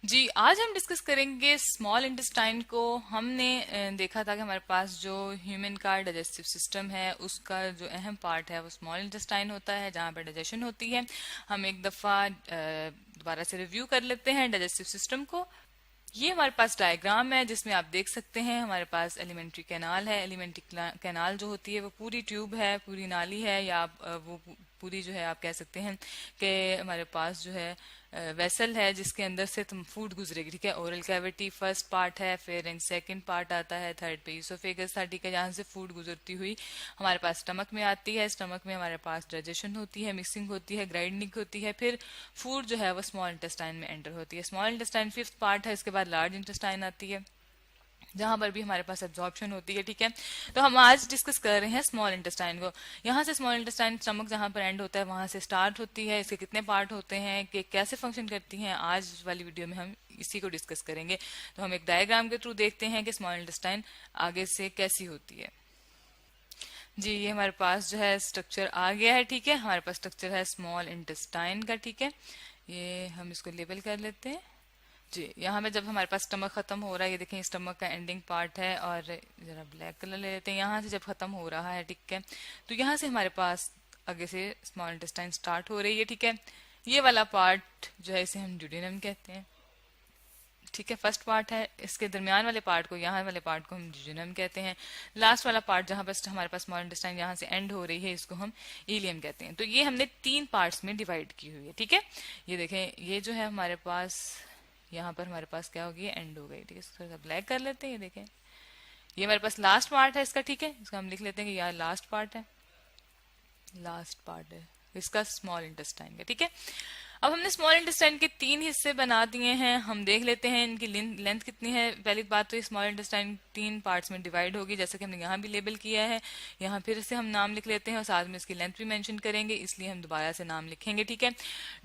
जी, आज हम डिस्कस करेंगे स्मॉल इंटेस्टाइन को। हमने देखा था कि हमारे पास जो ह्यूमन का डाइजेस्टिव सिस्टम है उसका जो अहम पार्ट है वो स्मॉल इंटेस्टाइन होता है, जहाँ पर डाइजेशन होती है। हम एक दफ़ा दोबारा से रिव्यू कर लेते हैं डाइजेस्टिव सिस्टम को। ये हमारे पास डायग्राम है जिसमें आप देख सकते हैं हमारे पास एलिमेंट्री कैनाल है। एलिमेंट्री कैनाल जो होती है वो पूरी ट्यूब है, पूरी नाली है, या आप वो पूरी जो है आप कह सकते हैं कि हमारे पास जो है वेसल है जिसके अंदर से तुम फूड गुजरेगी। ठीक है, ओरल कैविटी फर्स्ट पार्ट है, फिर इन सेकंड पार्ट आता है, थर्ड पे ईसोफेगस था। ठीक है, जहाँ से फूड गुजरती हुई हमारे पास स्टमक में आती है। स्टमक में हमारे पास डाइजेशन होती है, मिक्सिंग होती है, ग्राइंडिंग होती है, फिर फूड जो है वो स्मॉल इंटेस्टाइन में एंटर होती है। स्मॉल इंटेस्टाइन फिफ्थ पार्ट है, इसके बाद लार्ज इंटेस्टाइन आती है जहां पर भी हमारे पास एब्जॉर्प्शन होती है। ठीक है, तो हम आज डिस्कस कर रहे हैं स्मॉल इंटेस्टाइन को। यहाँ से स्मॉल इंटेस्टाइन स्टमक जहां पर एंड होता है वहां से स्टार्ट होती है। इसके कितने पार्ट होते हैं, कि कैसे फंक्शन करती हैं, आज वाली वीडियो में हम इसी को डिस्कस करेंगे। तो हम एक डायग्राम के थ्रू देखते हैं कि स्मॉल इंटेस्टाइन आगे से कैसी होती है। जी, ये हमारे पास जो है स्ट्रक्चर आ गया है। ठीक है, हमारे पास स्ट्रक्चर है स्मॉल इंटेस्टाइन का। ठीक है, ये हम इसको लेबल कर लेते हैं। जी, यहाँ में जब हमारे पास स्टमक खत्म हो रहा है, ये देखें स्टमक का एंडिंग पार्ट है, और जरा ब्लैक कलर ले लेते हैं। यहाँ से जब खत्म हो रहा है, ठीक है, तो यहाँ से हमारे पास आगे से स्मॉल इंटेस्टाइन स्टार्ट हो रही है। ठीक है, ये वाला पार्ट जो है इसे हम ड्यूडेनम कहते हैं। ठीक है, फर्स्ट पार्ट है। इसके दरमियान वाले पार्ट को, यहाँ वाले पार्ट को हम ड्यूडेनम कहते हैं। लास्ट वाला पार्ट जहाँ पर हमारे पास स्मॉल इंटेस्टाइन यहाँ से एंड हो रही है, इसको हम इलियम कहते हैं। तो ये हमने तीन पार्ट्स में डिवाइड की हुई है। ठीक है, ये देखें, ये जो है हमारे पास यहाँ पर हमारे पास क्या होगी, एंड हो गई। ठीक है, इसको थोड़ा सा ब्लैक कर लेते हैं। ये देखें, ये हमारे पास लास्ट पार्ट है इसका। ठीक है, इसका हम लिख लेते हैं कि यार लास्ट पार्ट है, लास्ट पार्ट है इसका स्मॉल इंटेस्टाइन का। ठीक है, अब हमने स्मॉल इंटेस्टाइन के तीन हिस्से बना दिए हैं। हम देख लेते हैं इनकी लेंथ कितनी है। पहली बात तो ये स्मॉल इंटेस्टाइन तीन पार्ट्स में डिवाइड होगी, जैसे कि हमने यहाँ भी लेबल किया है। यहाँ फिर से हम नाम लिख लेते हैं और साथ में इसकी लेंथ भी मेंशन करेंगे, इसलिए हम दोबारा से नाम लिखेंगे। ठीक है,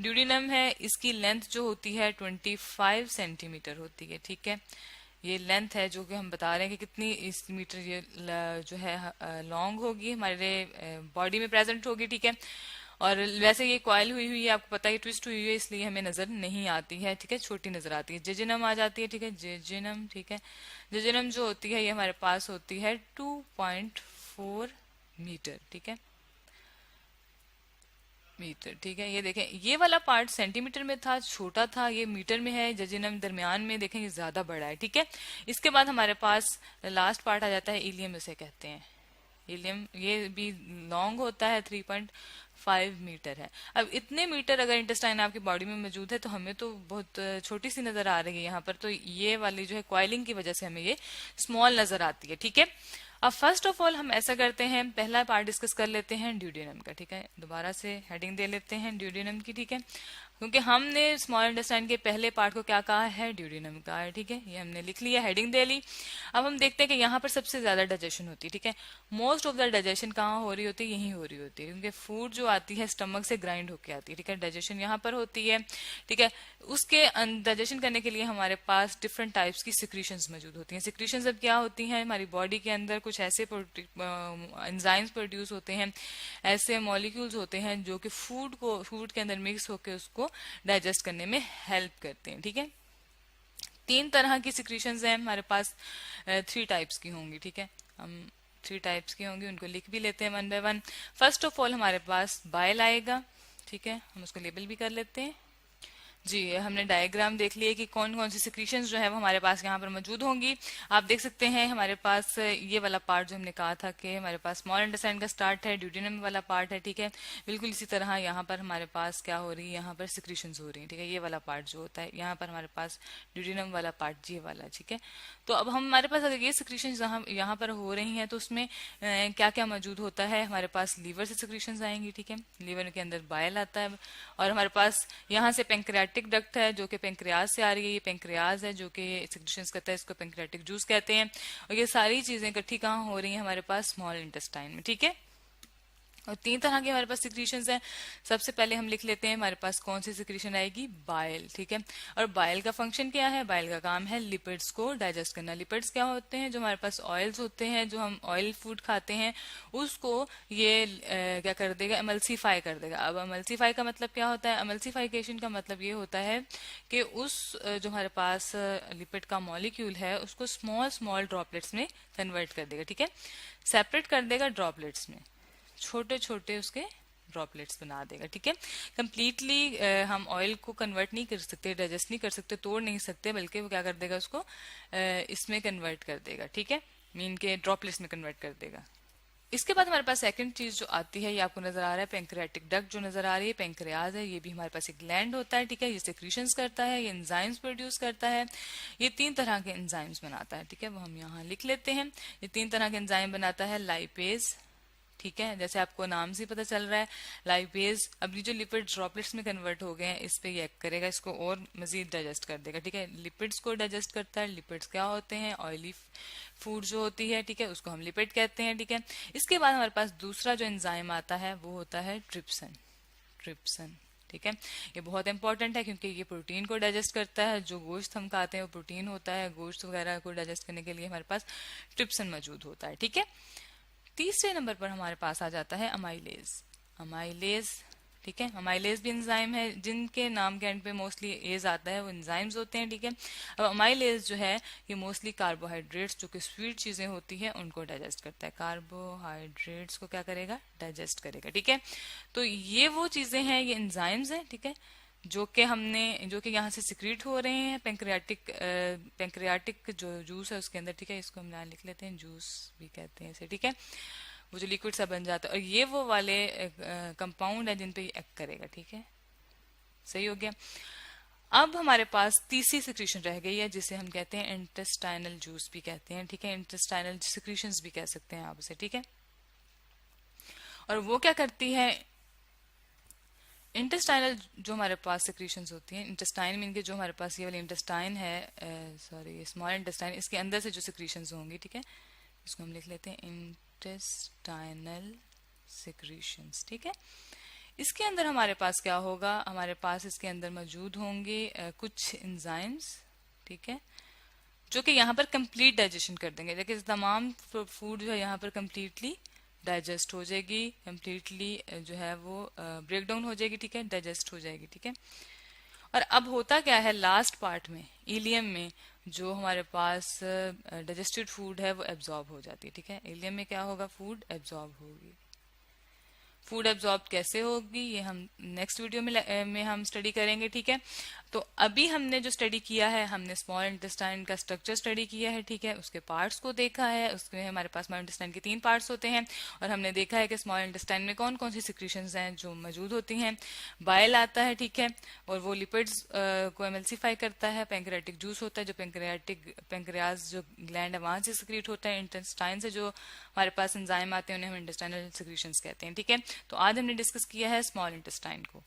ड्यूडिनम है, इसकी लेंथ जो होती है 25 सेंटीमीटर होती है। ठीक है, ये लेंथ है जो कि हम बता रहे हैं कि कितनी इस मीटर ये जो है लॉन्ग होगी, हमारे बॉडी में प्रेजेंट होगी। ठीक है, और वैसे ये कॉइल हुई हुई है, आपको पता है ट्विस्ट हुई हुई है, इसलिए हमें नजर नहीं आती है। ठीक है, छोटी नजर आती है। जेजिनम आ जाती है। ठीक है, जेजिनम, ठीक है, जेजिनम जो होती है ये हमारे पास होती है 2.4 मीटर। ठीक है, मीटर। ठीक है, ये देखें, ये वाला पार्ट सेंटीमीटर में था, छोटा था, ये मीटर में है। जजिनम दरमियान में देखें, ये ज्यादा बड़ा है। ठीक है, इसके बाद हमारे पास लास्ट पार्ट आ जाता है इलियम, इसे कहते हैं इलियम। ये भी लॉन्ग होता है, 3.5 मीटर है। अब इतने मीटर अगर इंटेस्टाइन आपकी बॉडी में मौजूद है तो हमें तो बहुत छोटी सी नजर आ रही है यहाँ पर। तो ये वाली जो है कॉइलिंग की वजह से हमें ये स्मॉल नजर आती है। ठीक है, अब फर्स्ट ऑफ ऑल हम ऐसा करते हैं, पहला पार्ट डिस्कस कर लेते हैं ड्यूडेनम का। ठीक है, दोबारा से हेडिंग दे लेते हैं ड्यूडेनम की। ठीक है, क्योंकि हमने स्मॉल इंटेस्टाइन के पहले पार्ट को क्या कहा है, ड्यूडेनम कहा है। ठीक है, ये हमने लिख लिया, हेडिंग दे ली। अब हम देखते हैं कि यहाँ पर सबसे ज्यादा डाइजेशन होती है। ठीक है, मोस्ट ऑफ द डाइजेशन कहाँ हो रही होती है, यहीं हो रही होती है, क्योंकि फूड जो आती है स्टमक से ग्राइंड होके आती है। ठीक है, डाइजेशन यहाँ पर होती है। ठीक है, उसके डाइजेशन करने के लिए हमारे पास डिफरेंट टाइप्स की सिक्रीशंस मौजूद होती हैं। सिक्रीशंस अब क्या होती हैं, हमारी बॉडी के अंदर कुछ ऐसे एंजाइम्स प्रोड्यूस होते हैं, ऐसे मॉलिक्यूल्स होते हैं जो कि फूड के अंदर मिक्स होकर उसको डाइजेस्ट करने में हेल्प करते हैं। ठीक है, तीन तरह की सिक्रीशंस हैं हमारे पास, थ्री टाइप्स की होंगी। ठीक है, हम थ्री टाइप्स की होंगी, उनको लिख भी लेते हैं one by one. First of all हमारे पास बाइल आएगा। ठीक है, हम उसको लेबल भी कर लेते हैं। जी, हमने डायग्राम देख लिया कि कौन कौन सी सिक्रीशंस जो है वो हमारे पास यहाँ पर मौजूद होंगी। आप देख सकते हैं हमारे पास ये वाला पार्ट जो हमने कहा था कि हमारे पास स्मॉल इंटेस्टाइन का स्टार्ट है, ड्यूडेनम वाला पार्ट है। ठीक है, बिल्कुल इसी तरह यहाँ पर हमारे पास क्या हो रही है, यहाँ पर सिक्रीशंस हो रही है। ठीक है, ये वाला पार्ट जो होता है यहाँ पर हमारे पास ड्यूडेनम वाला पार्ट, ये वाला। ठीक है, तो अब हमारे पास अगर ये सिक्रीशंस यहाँ पर हो रही हैं तो उसमें क्या क्या मौजूद होता है, हमारे पास लीवर से सिक्रीशंस आएंगी। ठीक है, लीवर के अंदर बाइल आता है, और हमारे पास यहाँ से पेंक्रियाटिक डक्ट है जो कि पेंक्रियाज से आ रही है। ये पेंक्रियाज है जो कि सिक्रीशंस करता है, इसको पेंक्रियाटिक जूस कहते हैं। और ये सारी चीजें इकट्ठी कहाँ हो रही हैं, हमारे पास स्मॉल इंटेस्टाइन में। ठीक है, और 3 तरह के हमारे पास सिक्रीशंस हैं। सबसे पहले हम लिख लेते हैं हमारे पास कौन सी सिक्रीशन आएगी, बाइल, ठीक है। और बाइल का फंक्शन क्या है, बाइल का काम है लिपिड्स को डाइजेस्ट करना। लिपिड्स क्या होते हैं, जो हमारे पास ऑयल्स होते हैं, जो हम ऑयल फूड खाते हैं उसको ये क्या कर देगा, एमल्सीफाई कर देगा। अब एमल्सीफाई का मतलब क्या होता है, एमल्सीफिकेशन का मतलब ये होता है कि उस जो हमारे पास लिपिड का मॉलिक्यूल है उसको स्मॉल स्मॉल ड्रॉपलेट्स में कन्वर्ट कर देगा, ठीक है, सेपरेट कर देगा ड्रॉपलेट्स में, छोटे छोटे उसके ड्रॉपलेट्स बना देगा, ठीक है। कंप्लीटली हम ऑयल को कन्वर्ट नहीं कर सकते, डाइजेस्ट नहीं कर सकते, तोड़ नहीं सकते, बल्कि वो क्या कर देगा उसको इसमें कन्वर्ट कर देगा, ठीक है, मीन के ड्रॉपलेट्स में कन्वर्ट कर देगा। इसके बाद हमारे पास सेकंड चीज जो आती है, ये आपको नजर आ रहा है पेंक्रियाटिक डक्ट जो नजर आ रही है, पेंक्रियाज है, ये भी हमारे पास एक ग्लैंड होता है, ठीक है, ये सिक्रीशंस करता है, ये एंजाइम्स प्रोड्यूस करता है, ये 3 तरह के एंजाइम्स बनाता है, ठीक है, वो हम यहाँ लिख लेते हैं। ये 3 तरह के एंजाइम बनाता है, लाइपेज, ठीक है, जैसे आपको नाम से पता चल रहा है लाइपेज। अब ये जो लिपिड ड्रॉपलेट्स में कन्वर्ट हो गए हैं इस पे ये एक्ट करेगा, इसको और मजीद डाइजेस्ट कर देगा, ठीक है। लिपिड्स को डाइजेस्ट करता है। लिपिड्स क्या होते हैं, ऑयली फूड जो होती है, ठीक है, उसको हम लिपिड कहते हैं, ठीक है। इसके बाद हमारे पास दूसरा जो एंजाइम आता है वो होता है ट्रिप्सन, ट्रिप्सन, ठीक है। ये बहुत इंपॉर्टेंट है क्योंकि ये प्रोटीन को डाइजेस्ट करता है, जो गोश्त हम खाते हैं वो प्रोटीन होता है, गोश्त वगैरह को डाइजेस्ट करने के लिए हमारे पास ट्रिप्सन मौजूद होता है, ठीक है। तीसरे नंबर पर हमारे पास आ जाता है अमाइलेज, अमाइलेज, ठीक है। अमाइलेज भी एंजाइम है, जिनके नाम के एंड पे मोस्टली एज आता है वो एंजाइम्स होते हैं, ठीक है। अब अमाइलेज जो है ये मोस्टली कार्बोहाइड्रेट्स जो कि स्वीट चीजें होती है उनको डाइजेस्ट करता है, कार्बोहाइड्रेट्स को क्या करेगा, डाइजेस्ट करेगा, ठीक है। तो ये वो चीजें हैं, ये एंजाइम्स हैं, ठीक है, जो कि जो कि यहाँ से सिक्रीट हो रहे हैं पेंक्रियाटिक जो जूस है उसके अंदर, ठीक है, इसको हम यहाँ लिख लेते हैं, जूस भी कहते हैं इसे, ठीक है, वो जो लिक्विड सा बन जाता है। और ये वो वाले कंपाउंड है जिन पे ये एक्ट करेगा, ठीक है, सही हो गया। अब हमारे पास तीसरी सिक्रीशन रह गई है जिसे हम कहते हैं इंटेस्टाइनल जूस भी कहते हैं, ठीक है, इंटेस्टाइनल सिक्रीशंस भी कह सकते हैं आप उसे, ठीक है। और वो क्या करती है, इंटेस्टाइनल जो हमारे पास सिक्रीशंस होती हैं, इंटेस्टाइन मीन के जो हमारे पास ये वाली इंटेस्टाइन है, सॉरी स्मॉल इंटेस्टाइन, इसके अंदर से जो सिक्रीशंस होंगी, ठीक है, इसको हम लिख लेते हैं इंटेस्टाइनल सिक्रीशंस, ठीक है। इसके अंदर हमारे पास क्या होगा, हमारे पास इसके अंदर मौजूद होंगे कुछ एंजाइम्स, ठीक है, जो कि यहाँ पर कंप्लीट डाइजेशन कर देंगे, देखिए तमाम फूड जो है यहाँ पर कंप्लीटली डाइजेस्ट हो जाएगी, कंप्लीटली जो है वो ब्रेक डाउन हो जाएगी, ठीक है, डाइजेस्ट हो जाएगी, ठीक है। और अब होता क्या है लास्ट पार्ट में, इलियम में जो हमारे पास डाइजेस्टेड फूड है वो एब्जॉर्ब हो जाती है, ठीक है। इलियम में क्या होगा, फूड एब्जॉर्ब होगी। फूड एब्जॉर्ब कैसे होगी ये हम नेक्स्ट वीडियो में हम स्टडी करेंगे, ठीक है। तो अभी हमने जो स्टडी किया है, हमने स्मॉल इंटेस्टाइन का स्ट्रक्चर स्टडी किया है, ठीक है, उसके पार्ट्स को देखा है, उसमें हमारे पास स्मॉल इंटेस्टाइन के 3 पार्ट्स होते हैं, और हमने देखा है कि स्मॉल इंटेस्टाइन में कौन कौन सी सिक्रीशंस हैं जो मौजूद होती हैं। बाइल आता है, ठीक है, और वो लिपिड्स को एमल्सीफाई करता है। पेंक्रियाटिक जूस होता है जो पेंक्रियाज जो ग्लैंड है वहां से सिक्रीट होता है। इंटेस्टाइन से जो हमारे पास एंजाइम आते हैं उन्हें हम इंटेस्टाइनल सिक्रीशंस कहते हैं, ठीक है। तो आज हमने डिस्कस किया है स्मॉल इंटेस्टाइन को।